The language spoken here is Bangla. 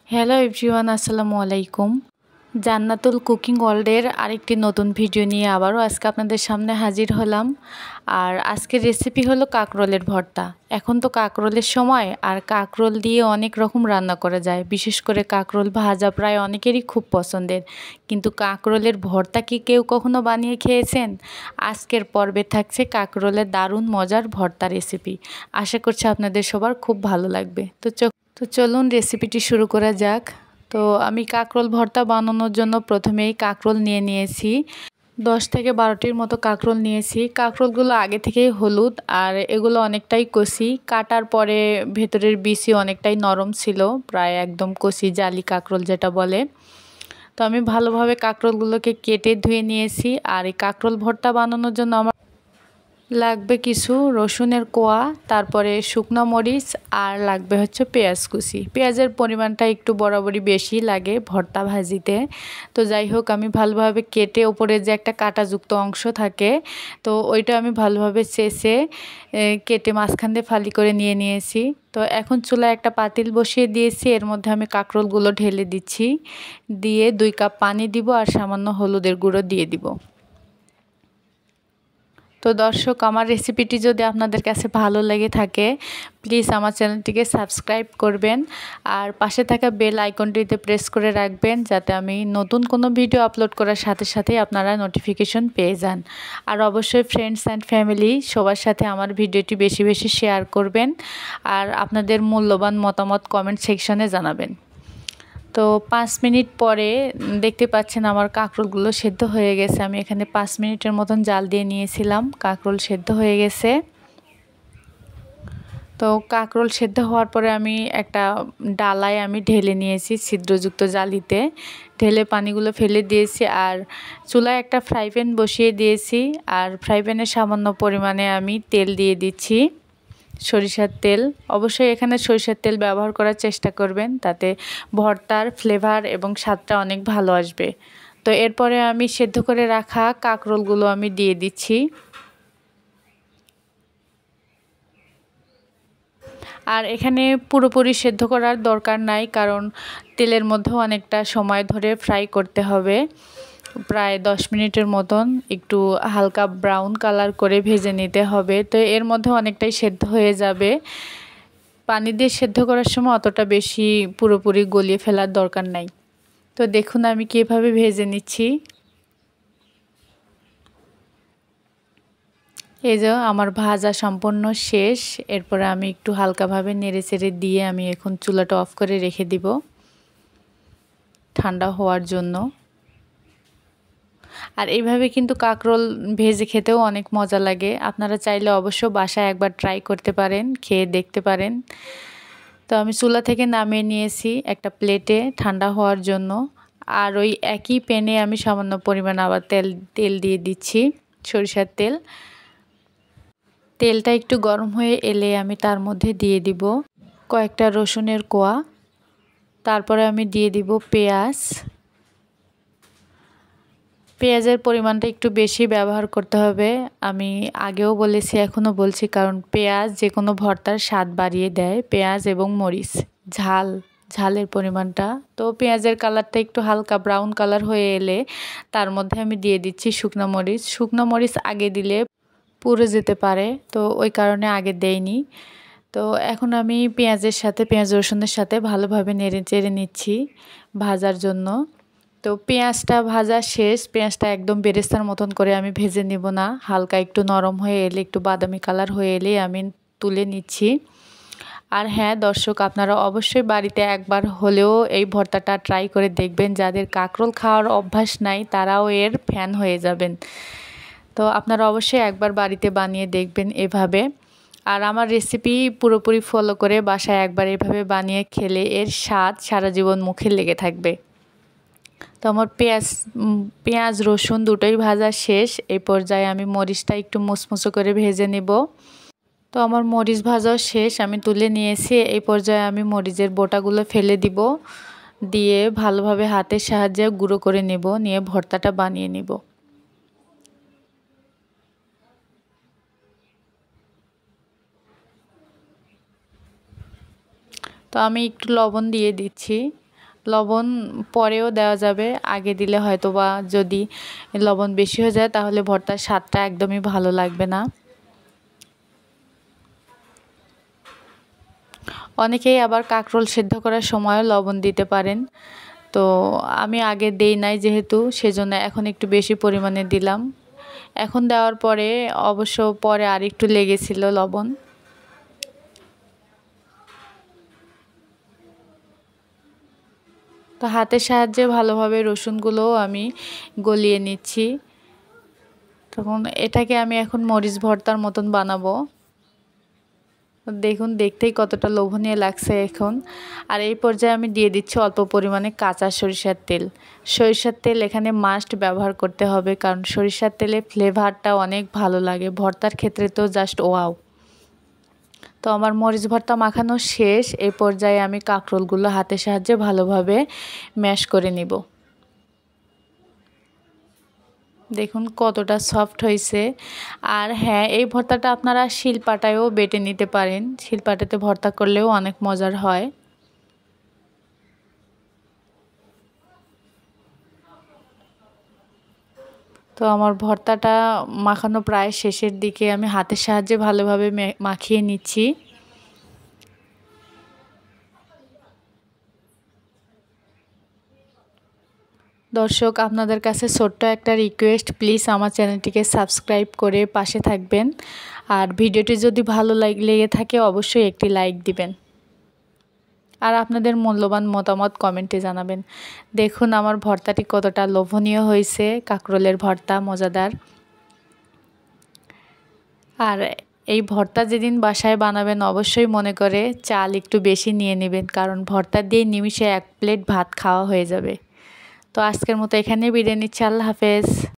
হ্যালো এভরিওয়ান, আসসালামু আলাইকুম। জান্নাতুল কুকিং ওয়ার্ল্ডের আরেকটি নতুন ভিডিও নিয়ে আবারও আজকে আপনাদের সামনে হাজির হলাম। আর আজকের রেসিপি হলো কাকরোলের ভর্তা। এখন তো কাকরোলের সময়, আর কাকরোল দিয়ে অনেক রকম রান্না করা যায়। বিশেষ করে কাকরোল ভাজা প্রায় অনেকেরই খুব পছন্দের, কিন্তু কাকরোলের ভর্তা কি কেউ কখনো বানিয়ে খেয়েছেন? আজকের পর্বে থাকছে কাকরোলের দারুণ মজার ভর্তা রেসিপি। আশা করছি আপনাদের সবার খুব ভালো লাগবে। তো চলুন রেসিপিটি শুরু করা যাক। তো আমি কাকরোল ভর্তা বানানোর জন্য প্রথমেই কাকরোল নিয়েছি 10 থেকে 12টির মতো কাকরোল নিয়েছি। কাকরোলগুলো আগে থেকেই হলুদ, আর এগুলো অনেকটাই কষি। কাটার পরে ভেতরের বিচি অনেকটাই নরম ছিল, প্রায় একদম কষি জালি কাকরোল যেটা বলে। তো আমি ভালোভাবে কাকরোলগুলোকে কেটে ধুয়ে নিয়েছি। আর এই কাকরোল ভর্তা বানানোর জন্য আমার লাগবে কিছু রসুনের কোয়া, তারপরে শুকনো মরিচ, আর লাগবে হচ্ছে পেঁয়াজ কুচি। পেঁয়াজের পরিমাণটা একটু বরাবরই বেশি লাগে ভর্তা ভাজিতে। তো যাই হোক, আমি ভালোভাবে কেটে ওপরে যে একটা কাঁটাযুক্ত অংশ থাকে, তো ওইটা আমি ভালোভাবে চেঁচে কেটে মাঝখান দিয়ে ফালি করে নিয়েছি। তো এখন চুলায় একটা পাতিল বসিয়ে দিয়েছি, এর মধ্যে আমি কাঁকরোলগুলো ঢেলে দিচ্ছি। দিয়ে 2 কাপ পানি দিব, আর সামান্য হলুদের গুঁড়ো দিয়ে দিব। তো দর্শক, আমার রেসিপিটি যদি আপনাদের কাছে ভালো লেগে থাকে, প্লিজ আমার চ্যানেলটিকে সাবস্ক্রাইব করবেন, আর পাশে থাকা বেল আইকনটিতে প্রেস করে রাখবেন, যাতে আমি নতুন কোনো ভিডিও আপলোড করার সাথে সাথেই আপনারা নোটিফিকেশন পেয়ে যান। আর অবশ্যই ফ্রেন্ডস অ্যান্ড ফ্যামিলি সবার সাথে আমার ভিডিওটি বেশি বেশি শেয়ার করবেন, আর আপনাদের মূল্যবান মতামত কমেন্ট সেকশনে জানাবেন। তো 5 মিনিট পরে দেখতে পাচ্ছেন আমার কাঁকরোলগুলো সেদ্ধ হয়ে গেছে। আমি এখানে 5 মিনিটের মতন জাল দিয়ে নিয়েছিলাম। কাঁকরোল সেদ্ধ হয়ে গেছে। তো কাঁকরোল সেদ্ধ হওয়ার পরে আমি একটা ডালায় ঢেলে নিয়েছি, ছিদ্রযুক্ত জালিতে ঢেলে পানিগুলো ফেলে দিয়েছি। আর চুলায় একটা ফ্রাই প্যান বসিয়ে দিয়েছি, আর ফ্রাই প্যানে সামান্য পরিমাণে আমি তেল দিয়ে দিচ্ছি, সরিষার তেল। অবশ্যই এখানে সরিষার তেল ব্যবহার করার চেষ্টা করবেন, তাতে ভর্তার ফ্লেভার এবং স্বাদটা অনেক ভালো আসবে। তো এরপরে আমি সেদ্ধ করে রাখা কাঁকরোলগুলো আমি দিয়ে দিচ্ছি। আর এখানে পুরোপুরি সেদ্ধ করার দরকার নাই, কারণ তেলের মধ্যেও অনেকটা সময় ধরে ফ্রাই করতে হবে। প্রায় 10 মিনিটের মতন একটু হালকা ব্রাউন কালার করে ভেজে নিতে হবে। তো এর মধ্যে অনেকটাই সেদ্ধ হয়ে যাবে। পানি দিয়ে সেদ্ধ করার সময় অতটা বেশি পুরোপুরি গলিয়ে ফেলার দরকার নাই। তো দেখুন আমি কীভাবে ভেজে নিচ্ছি। এই যে আমার ভাজা সম্পূর্ণ শেষ। এরপরে আমি একটু হালকাভাবে নেড়েচেড়ে দিয়ে আমি এখন চুলাটা অফ করে রেখে দিব ঠান্ডা হওয়ার জন্য। আর এইভাবে কিন্তু কাঁকরোল ভেজে খেতেও অনেক মজা লাগে। আপনারা চাইলে অবশ্য বাসায় একবার ট্রাই করতে পারেন, খেয়ে দেখতে পারেন। তো আমি চুলা থেকে নামিয়ে নিয়েছি একটা প্লেটে ঠান্ডা হওয়ার জন্য। আর ওই একই প্যানে আমি সামান্য পরিমাণ আবার তেল দিয়ে দিচ্ছি, সরিষার তেল। তেলটা একটু গরম হয়ে এলে আমি তার মধ্যে দিয়ে দিব কয়েকটা রসুনের কোয়া, তারপরে আমি দিয়ে দিব পেঁয়াজের পরিমাণটা একটু বেশি ব্যবহার করতে হবে। আমি আগেও বলেছি, এখনও বলছি, কারণ পেঁয়াজ যে কোনো ভর্তার স্বাদ বাড়িয়ে দেয়। পেঁয়াজ এবং মরিচ, ঝালের পরিমাণটা। তো পেঁয়াজের কালারটা একটু হালকা ব্রাউন কালার হয়ে এলে তার মধ্যে আমি দিয়ে দিচ্ছি শুকনো মরিচ আগে দিলে পুড়ে যেতে পারে, তো ওই কারণে আগে দেইনি। তো এখন আমি পেঁয়াজ রসুনের সাথে ভালোভাবে নেড়ে চেড়ে নিচ্ছি ভাজার জন্য। তো পেঁয়াজটা ভাজা শেষ। পেঁয়াজটা একদম বেরেস্তার মতন করে আমি ভেজে নেব না, হালকা একটু নরম হয়ে এলে, একটু বাদামি কালার হয়ে এলে আমি তুলে নিচ্ছি। আর হ্যাঁ দর্শক, আপনারা অবশ্যই বাড়িতে একবার হলেও এই ভর্তাটা ট্রাই করে দেখবেন। যাদের কাঁকরোল খাওয়ার অভ্যাস নাই তারাও এর ফ্যান হয়ে যাবেন। তো আপনারা অবশ্যই একবার বাড়িতে বানিয়ে দেখবেন এভাবে। আর আমার রেসিপি পুরোপুরি ফলো করে বাসায় একবার এভাবে বানিয়ে খেলে এর স্বাদ সারা জীবন মুখে লেগে থাকবে। তো আমার পেঁয়াজ রসুন দুটোই ভাজা শেষ। এই পর্যায়ে আমি মরিচটা একটু মুচমুচো করে ভেজে নেব। তো আমার মরিচ ভাজাও শেষ, আমি তুলে নিয়েছি। এই পর্যায়ে আমি মরিচের বোটাগুলো ফেলে দিব, দিয়ে ভালোভাবে হাতের সাহায্যে গুঁড়ো করে নেব, নিয়ে ভর্তাটা বানিয়ে নেব। তো আমি একটু লবণ দিয়ে দিচ্ছি, লবণ পরেও দেওয়া যাবে, আগে দিলে হয়তো বা যদি লবণ বেশি হয়ে যায় তাহলে ভর্তার স্বাদটা একদমই ভালো লাগবে না। অনেকেই আবার কাঁকরোল সেদ্ধ করার সময়ও লবণ দিতে পারেন, তো আমি আগে দেই নাই যেহেতু, সেজন্য এখন একটু বেশি পরিমাণে দিলাম। এখন দেওয়ার পরে অবশ্য পরে আর একটু লেগেছিল লবণ। তো হাতের সাহায্যে ভালোভাবে রসুনগুলোও আমি গলিয়ে নিচ্ছি। তখন এটাকে আমি এখন মরিচ ভর্তার মতন বানাবো। দেখুন দেখতেই কতটা লোভনীয় লাগছে এখন। আর এই পর্যায়ে আমি দিয়ে দিচ্ছি অল্প পরিমাণে কাঁচা সরিষার তেল। সরিষার তেল এখানে মাস্ট ব্যবহার করতে হবে, কারণ সরিষার তেলে ফ্লেভারটা অনেক ভালো লাগে, ভর্তার ক্ষেত্রে তো জাস্ট ওয়াও। তো আমার মরিচ ভর্তা মাখানো শেষ। এই পর্যায়ে আমি কাঁকরোলগুলো হাতের সাহায্যে ভালোভাবে ম্যাশ করে নিব। দেখুন কতটা সফট হয়েছে। আর হ্যাঁ, এই ভর্তাটা আপনারা শিলপাটায়ও বেটে নিতে পারেন, শিলপাটাতে ভর্তা করলেও অনেক মজার হয়। তো আমার ভর্তাটা মাখানো প্রায় শেষের দিকে, আমি হাতের সাহায্যে ভালোভাবে মাখিয়ে নিচ্ছি। দর্শক, আপনাদের কাছে ছোট্ট একটা রিকোয়েস্ট, প্লিজ আমার চ্যানেলটিকে সাবস্ক্রাইব করে পাশে থাকবেন। আর ভিডিওটি যদি ভালো লেগে থাকে অবশ্যই একটি লাইক দিবেন। আর আপনাদের মূল্যবান মতামত কমেন্টে জানাবেন। দেখুন আমার ভর্তাটি কতটা লোভনীয় হয়েছে, কাঁকরোলের ভর্তা মজাদার। আর এই ভর্তা যেদিন বাসায় বানাবেন অবশ্যই মনে করে চাল একটু বেশি নিয়ে নেবেন, কারণ ভর্তা দিয়ে নিমিষে 1 প্লেট ভাত খাওয়া হয়ে যাবে। তো আজকের মতো এখানেই বিদায় নিচ্ছি। আল্লাহ হাফেজ।